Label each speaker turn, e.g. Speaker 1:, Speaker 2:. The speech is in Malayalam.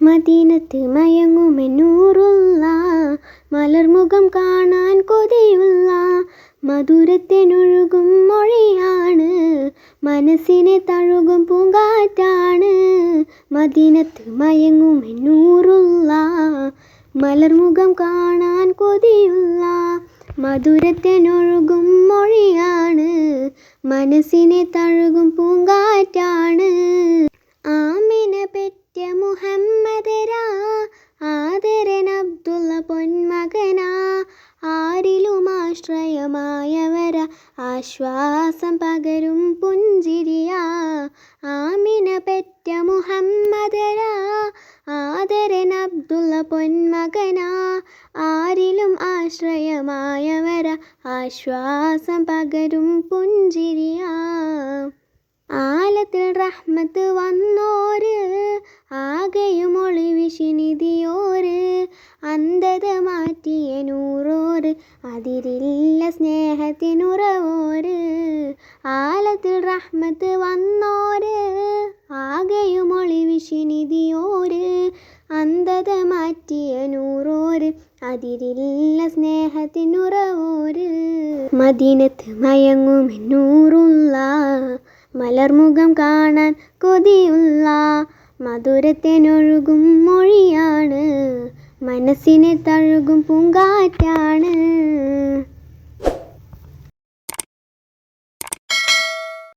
Speaker 1: മദീനത്ത് മയങ്ങുമെന്നൂറുള്ള മലർമുഖം കാണാൻ കൊതിയുള്ള മധുരത്തിനൊഴുകും മൊഴിയാണ്, മനസ്സിനെ തഴുകും പൂങ്കാറ്റാണ്. മദീനത്ത് മയങ്ങുമെന്നൂറുള്ള മലർമുഖം കാണാൻ കൊതിയുള്ള മധുരത്തിനൊഴുകും മൊഴിയാണ്, മനസ്സിനെ തഴുകും പൂങ്കാറ്റാണ്. ആമിന പെറ്റ മുഹമ്മദരാ, ആദരൻ അബ്ദുള്ള പൊന്മകനാ, ആരിലും ആശ്രയമായവരാ, ആശ്വാസം പകരും പുഞ്ചിരിയാ. ആമിന പെറ്റ മുഹമ്മദരാ, ആദരൻ അബ്ദുള്ള പൊന്മകനാ, ആരിലും ആശ്രയമായവരാ, ആശ്വാസം പകരും പുഞ്ചിരിയാ. ആലത്തിൽ റഹ്മത്ത് വന്നോര്, ആകെയും ഒളിവിശിനിധിയോര്, അന്ധത മാറ്റിയ നൂറോര്, അതിരില്ല സ്നേഹത്തിനുറവോര്. ആലത്തിൽ റഹ്മത്ത് വന്നോര്, ആകെയും ഒളിവിശിനിധിയോര്, അന്ധത മാറ്റിയ നൂറോര്, അതിരില്ല സ്നേഹത്തിനുറവോര്. മദീനത്ത് മയങ്ങുമെന്നൂറുള്ള മലർമുഖം കാണാൻ കൊതിയുള്ള മധുരത്തിനൊഴുകും മൊഴിയാണ്, മനസ്സിനെ തഴുകും പൂങ്കാറ്റാണ്.